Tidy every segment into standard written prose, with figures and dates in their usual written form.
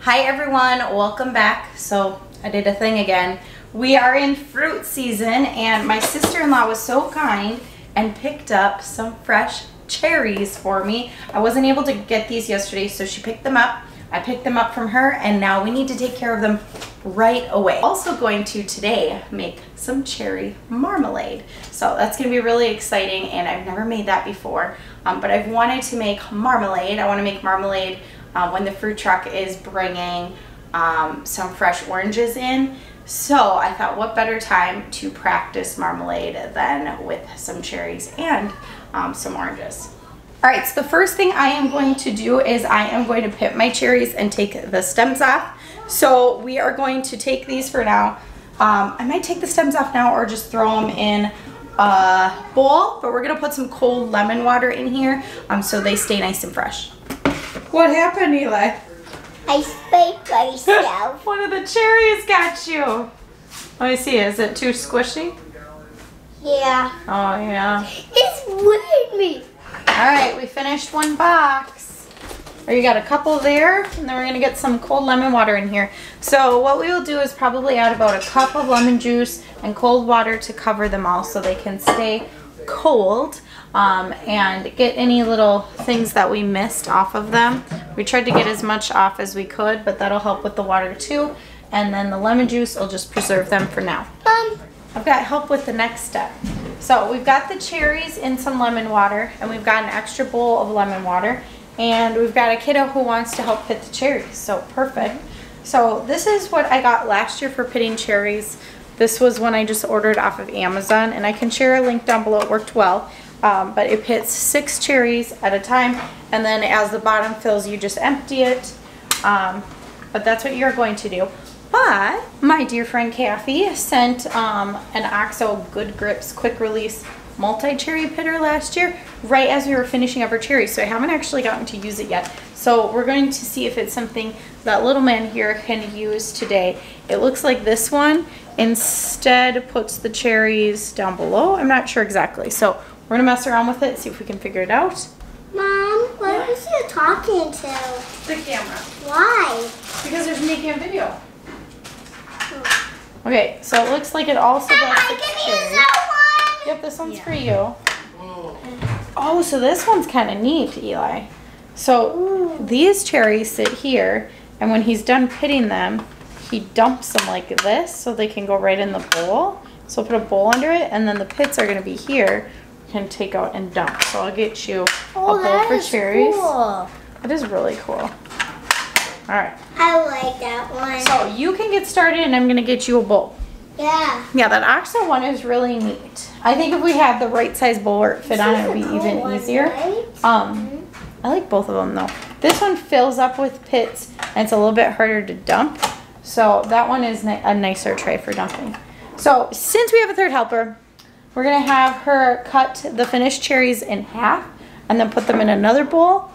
Hi everyone, welcome back. So I did a thing again. We are in fruit season and my sister-in-law was so kind and picked up some fresh cherries for me. I wasn't able to get these yesterday, so she picked them up. I picked them up from her and now we need to take care of them right away. Also going to today make some cherry marmalade. So that's gonna be really exciting and I've never made that before. But I've wanted to make marmalade. I wanna make marmalade when the fruit truck is bringing some fresh oranges in. So I thought what better time to practice marmalade than with some cherries and some oranges. All right, so the first thing I am going to do is I am going to pit my cherries and take the stems off. So we are going to take these for now. I might take the stems off now or just throw them in a bowl, but we're gonna put some cold lemon water in here so they stay nice and fresh. What happened, Eli? I spiked myself. One of the cherries got you. Let me see, is it too squishy? Yeah. Oh yeah. It's weird me. All right, we finished one box. Or you got a couple there, and then we're gonna get some cold lemon water in here. So what we will do is probably add about a cup of lemon juice and cold water to cover them all so they can stay cold and get any little things that we missed off of them. We tried to get as much off as we could, but that'll help with the water too. And then the lemon juice will just preserve them for now. I've got help with the next step. So we've got the cherries in some lemon water, and we've got an extra bowl of lemon water, and we've got a kiddo who wants to help pit the cherries, so perfect. So this is what I got last year for pitting cherries. This was one I just ordered off of Amazon, and I can share a link down below. It worked well, but it pits 6 cherries at a time, and then as the bottom fills, you just empty it. But that's what you're going to do. But my dear friend Kathy sent an OXO Good Grips Quick Release multi-cherry pitter last year, right as we were finishing up our cherries. So I haven't actually gotten to use it yet. So we're going to see if it's something that little man here can use today. It looks like this one instead puts the cherries down below. I'm not sure exactly. So we're gonna mess around with it, see if we can figure it out. Mom, what was you talking to? The camera. Why? Because there's making a video. Okay, so it looks like it also does 6 I can cherries. use that one. Yep, this one's for you. Oh, so this one's kind of neat, Eli. So these cherries sit here, and when he's done pitting them, he dumps them like this so they can go right in the bowl. So put a bowl under it, and then the pits are going to be here. You can take out and dump. So I'll get you a bowl for cherries. Cool. It is really cool. All right. I like that one. So you can get started, and I'm going to get you a bowl. Yeah. Yeah, that OXO one is really neat. I think if we had the right size bowl where it fit on, it would be even easier. Right? I like both of them though. This one fills up with pits and it's a little bit harder to dump. So that one is a nicer tray for dumping. So since we have a third helper, we're gonna have her cut the finished cherries in half and then put them in another bowl.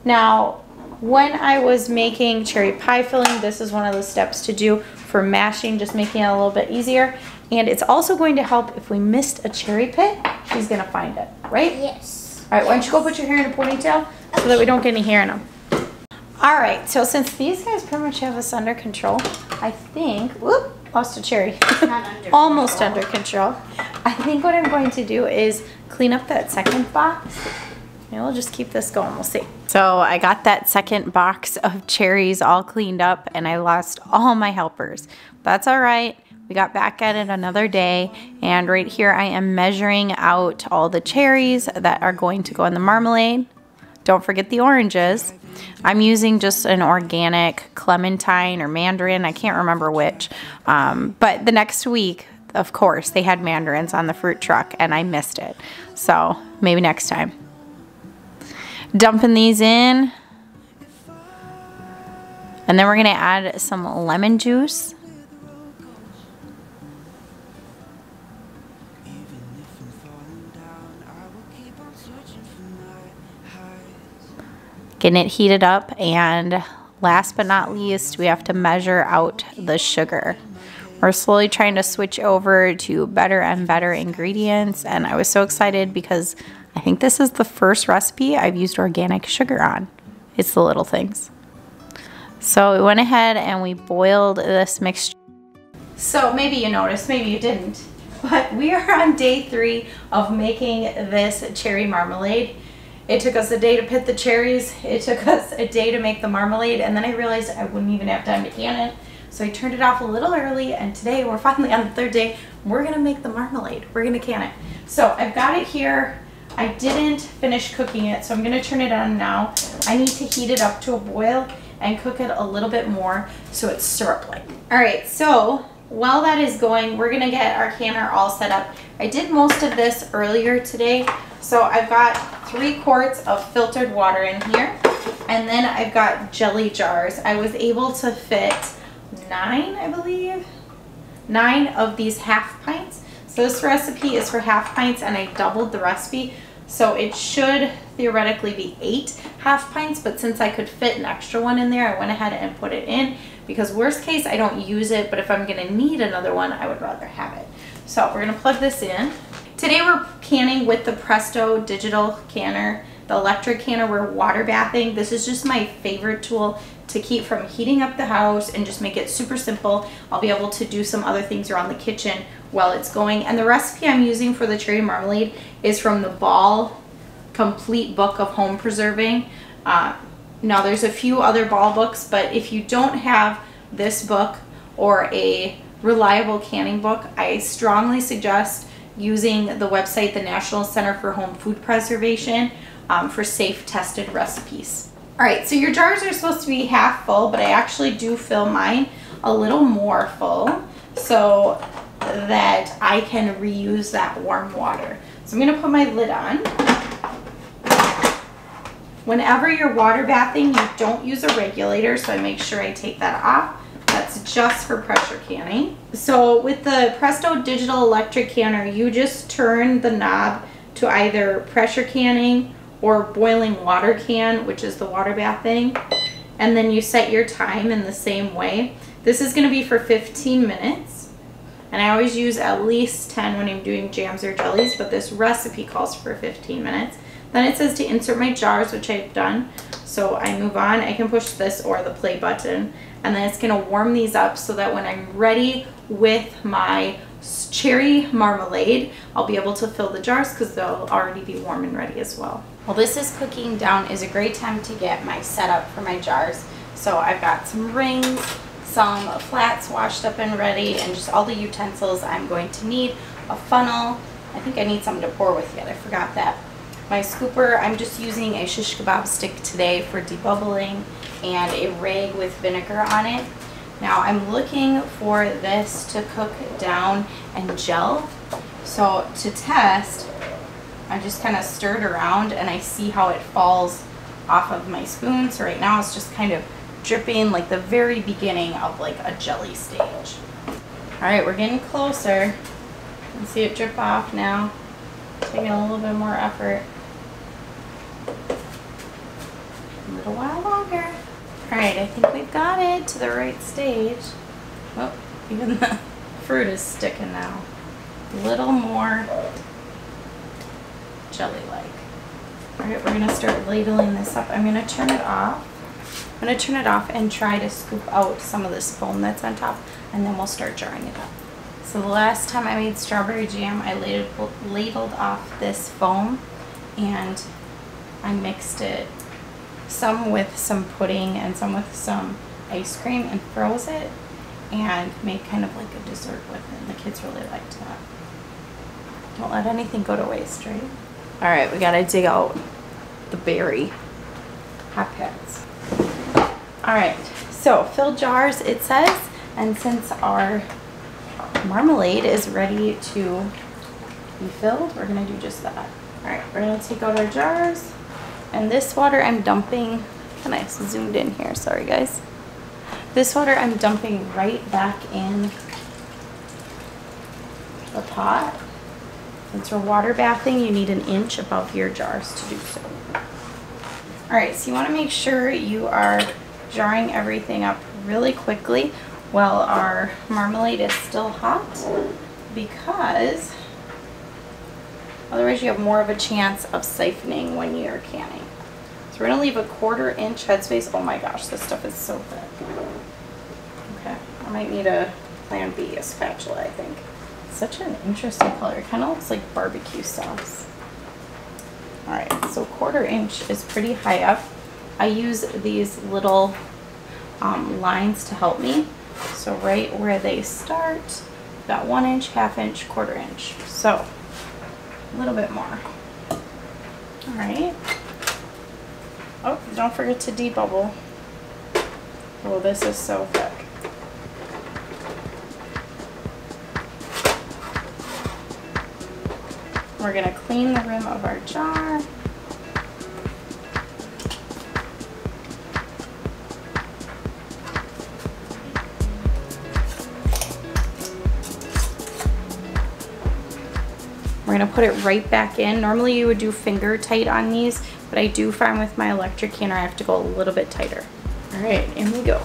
Now, when I was making cherry pie filling, this is one of the steps to do for mashing, just making it a little bit easier. And it's also going to help if we missed a cherry pit, she's gonna find it, right? Yes. All right, why don't you go put your hair in a ponytail so that we don't get any hair in them. All right, so since these guys pretty much have us under control, I think, whoop, lost a cherry. Almost under control. I think what I'm going to do is clean up that second box. And we'll just keep this going, we'll see. So I got that second box of cherries all cleaned up and I lost all my helpers. That's all right. We got back at it another day, and right here I am measuring out all the cherries that are going to go in the marmalade. Don't forget the oranges. I'm using just an organic clementine or mandarin, I can't remember which. But the next week, of course, they had mandarins on the fruit truck and I missed it. So maybe next time. Dumping these in. And then we're gonna add some lemon juice. Getting it heated up, and last but not least, we have to measure out the sugar. We're slowly trying to switch over to better and better ingredients, and I was so excited because I think this is the first recipe I've used organic sugar on. It's the little things. So we went ahead and we boiled this mixture. So maybe you noticed, maybe you didn't, but we are on day 3 of making this cherry marmalade. It took us a day to pit the cherries, it took us a day to make the marmalade, and then I realized I wouldn't even have time to can it. So I turned it off a little early, and today we're finally on the 3rd day. We're gonna make the marmalade. We're gonna can it. So I've got it here. I didn't finish cooking it, so I'm gonna turn it on now. I need to heat it up to a boil and cook it a little bit more so it's syrup-like. All right, so while that is going, we're gonna get our canner all set up. I did most of this earlier today, so I've got 3 quarts of filtered water in here, and then I've got jelly jars. I was able to fit 9, I believe, 9 of these half pints. So this recipe is for half pints, and I doubled the recipe, so it should theoretically be 8 half pints, but since I could fit an extra one in there, I went ahead and put it in, because worst case I don't use it, but if I'm gonna need another one, I would rather have it. So we're gonna plug this in. Today we're canning with the Presto digital canner, the electric canner. We're water bathing. This is just my favorite tool to keep from heating up the house and just make it super simple. I'll be able to do some other things around the kitchen while it's going. And the recipe I'm using for the cherry marmalade is from the Ball Complete Book of Home Preserving. Now there's a few other Ball books, but if you don't have this book or a reliable canning book, I strongly suggest using the website, the National Center for Home Food Preservation, for safe tested recipes. All right, so your jars are supposed to be half full, but I actually do fill mine a little more full so that I can reuse that warm water. So I'm gonna put my lid on. Whenever you're water bathing, you don't use a regulator, so I make sure I take that off. That's just for pressure canning. So with the Presto digital electric canner, you just turn the knob to either pressure canning or boiling water can, which is the water bathing, and then you set your time in the same way. This is gonna be for 15 minutes, and I always use at least 10 when I'm doing jams or jellies, but this recipe calls for 15 minutes. Then it says to insert my jars, which I've done. So I move on, I can push this or the play button, and then it's gonna warm these up so that when I'm ready with my cherry marmalade, I'll be able to fill the jars because they'll already be warm and ready as well. While this is cooking down is a great time to get my setup for my jars. So I've got some rings, some flats washed up and ready, and just all the utensils I'm going to need. A funnel, I think I need something to pour with yet, I forgot that. My scooper, I'm just using a shish kebab stick today for debubbling, and a rag with vinegar on it. Now I'm looking for this to cook down and gel. So to test, I just kind of stir it around and I see how it falls off of my spoon. So right now it's just kind of dripping, like the very beginning of like a jelly stage. All right, we're getting closer. You can see it drip off now. Taking a little bit more effort. A little while longer. All right, I think we've got it to the right stage. Oh, even the fruit is sticking now. A little more jelly-like. All right, we're gonna start ladling this up. I'm gonna turn it off. I'm gonna turn it off and try to scoop out some of this foam that's on top, and then we'll start jarring it up. So the last time I made strawberry jam, I ladled off this foam, and I mixed it, some with some pudding and some with some ice cream, and froze it and made kind of like a dessert with it. And the kids really liked that. Don't let anything go to waste, right? All right, we gotta dig out the berry hot pads. All right, so fill jars it says, and since our marmalade is ready to be filled, we're gonna do just that. All right, we're gonna take out our jars. And this water I'm dumping, and I zoomed in here, sorry guys. This water I'm dumping right back in the pot. Since we're water bathing, you need 1 inch above your jars to do so. All right, so you wanna make sure you are jarring everything up really quickly while our marmalade is still hot, because otherwise you have more of a chance of siphoning when you're canning. So we're gonna leave a 1/4 inch headspace. Oh my gosh, this stuff is so thick. Okay, I might need a plan B, a spatula, I think. Such an interesting color. It kind of looks like barbecue sauce. All right, so 1/4 inch is pretty high up. I use these little lines to help me. So right where they start, got 1 inch, 1/2 inch, 1/4 inch. So a little bit more. All right. Oh, don't forget to debubble. Oh, this is so thick. We're gonna clean the rim of our jar. We're gonna put it right back in. Normally you would do finger tight on these, but I do find with my electric canner I have to go a little bit tighter. All right, in we go.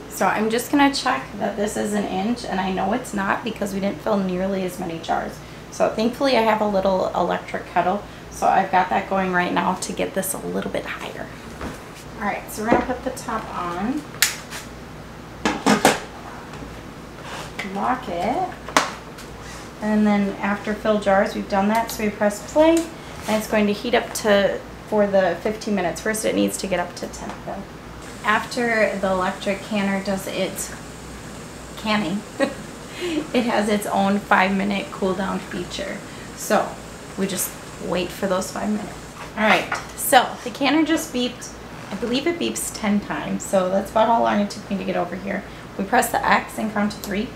So I'm just gonna check that this is 1 inch, and I know it's not because we didn't fill nearly as many jars. So thankfully I have a little electric kettle, so I've got that going right now to get this a little bit higher. All right, so we're gonna put the top on, lock it, and then after fill jars, we've done that, so we press play, and it's going to heat up for the 15 minutes. First it needs to get up to 10 though. After the electric canner does its canning, it has its own 5-minute cool down feature. So we just wait for those 5 minutes. All right, so the canner just beeped. I believe it beeps 10 times, so that's about how long it took me to get over here. We press the X and count to 3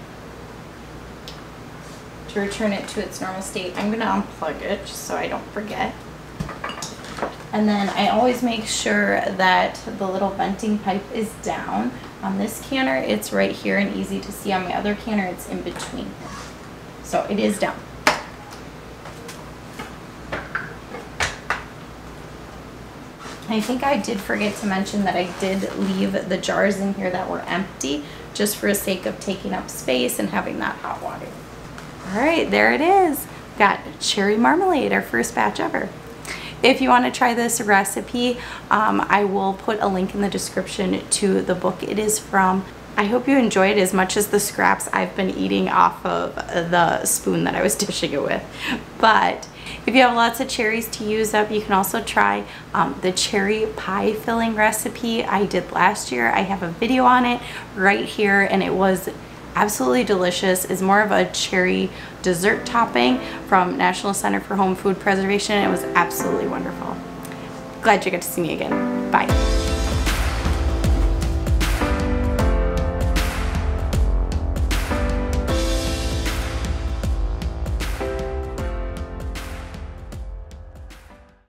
to return it to its normal state. I'm gonna unplug it just so I don't forget. And then I always make sure that the little venting pipe is down. On this canner, it's right here and easy to see. On my other canner, it's in between. So it is down. I think I did forget to mention that I did leave the jars in here that were empty, just for the sake of taking up space and having that hot water. All right, there it is. Got cherry marmalade, our first batch ever. If you want to try this recipe, I will put a link in the description to the book it is from. I hope you enjoy it as much as the scraps I've been eating off of the spoon that I was dishing it with. But if you have lots of cherries to use up, you can also try the cherry pie filling recipe I did last year. I have a video on it right here, and it was absolutely delicious. It's more of a cherry dessert topping from National Center for Home Food Preservation. It was absolutely wonderful. Glad you got to see me again. Bye.